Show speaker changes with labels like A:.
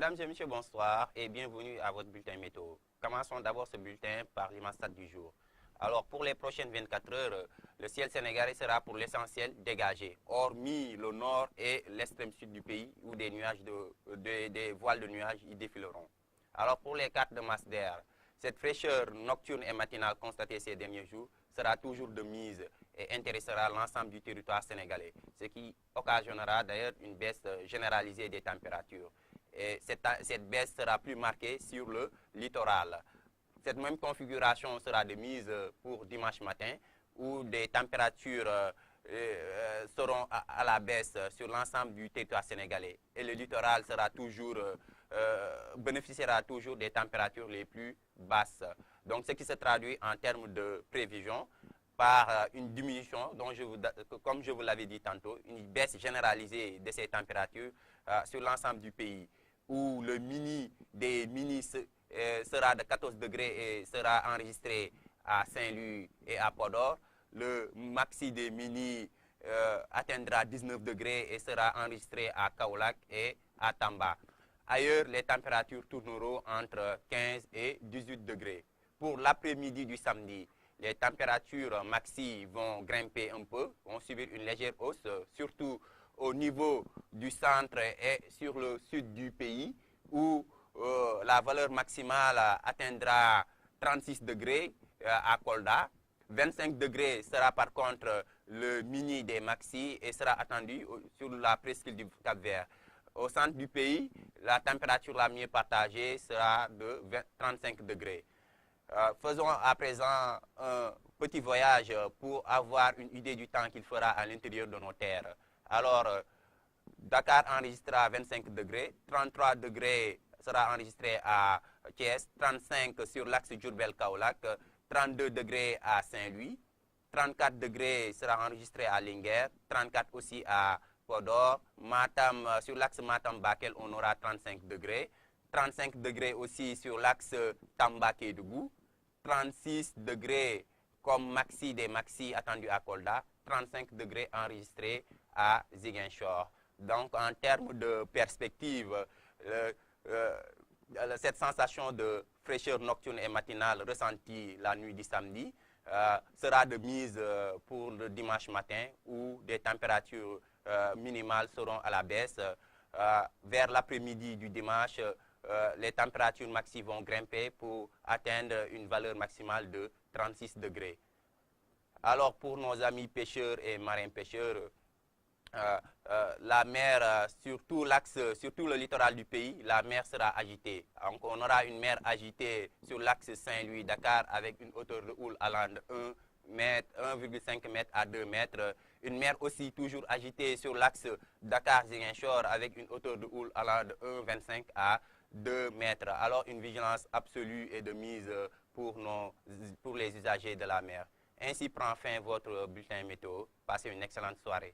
A: Mesdames et messieurs, bonsoir et bienvenue à votre bulletin météo. Commençons d'abord ce bulletin par l'IMASTAT du jour. Alors, pour les prochaines 24 heures, le ciel sénégalais sera pour l'essentiel dégagé, hormis le nord et l'extrême sud du pays où des voiles de nuages y défileront. Alors, pour les cartes de masse d'air, cette fraîcheur nocturne et matinale constatée ces derniers jours sera toujours de mise et intéressera l'ensemble du territoire sénégalais, ce qui occasionnera d'ailleurs une baisse généralisée des températures. Et cette baisse sera plus marquée sur le littoral. Cette même configuration sera de mise pour dimanche matin, où des températures seront à la baisse sur l'ensemble du territoire sénégalais. Et le littoral sera bénéficiera toujours des températures les plus basses. Donc, ce qui se traduit en termes de prévision par une diminution, comme je vous l'avais dit tantôt, une baisse généralisée de ces températures sur l'ensemble du pays, où le mini sera de 14 degrés et sera enregistré à Saint-Louis et à Podor. Le maxi des mini atteindra 19 degrés et sera enregistré à Kaolack et à Tamba. Ailleurs, les températures tourneront entre 15 et 18 degrés. Pour l'après-midi du samedi, les températures maxi vont grimper un peu, vont subir une légère hausse, surtout au niveau du centre et sur le sud du pays, où la valeur maximale atteindra 36 degrés à Kolda. 25 degrés sera par contre le mini des maxi et sera attendu sur la presqu'île du Cap-Vert. Au centre du pays, la température la mieux partagée sera de 35 degrés. Faisons à présent un petit voyage pour avoir une idée du temps qu'il fera à l'intérieur de nos terres. Alors, Dakar enregistrera 25 degrés, 33 degrés sera enregistré à Thiès, 35 sur l'axe Diourbel-Kaolack, 32 degrés à Saint-Louis, 34 degrés sera enregistré à Linguère, 34 aussi à Podor, Matam, sur l'axe Matam-Bakel, on aura 35 degrés, 35 degrés aussi sur l'axe Tamba-Kédougou, 36 degrés comme maxi des maxi attendus à Kolda, 35 degrés enregistrés à Ziguinchor. Donc, en termes de perspective, cette sensation de fraîcheur nocturne et matinale ressentie la nuit du samedi sera de mise pour le dimanche matin, où des températures minimales seront à la baisse. Vers l'après-midi du dimanche, les températures maxi vont grimper pour atteindre une valeur maximale de 36 degrés. Alors, pour nos amis pêcheurs et marins-pêcheurs, la mer, surtout le littoral du pays, la mer sera agitée. Donc, on aura une mer agitée sur l'axe Saint-Louis-Dakar avec une hauteur de houle allant de 1,5 m à 2 mètres. Une mer aussi toujours agitée sur l'axe Dakar-Ziguinchor avec une hauteur de houle allant de 1,25 à 2 mètres. Alors, une vigilance absolue est de mise pour les usagers de la mer. Ainsi prend fin votre bulletin météo. Passez une excellente soirée.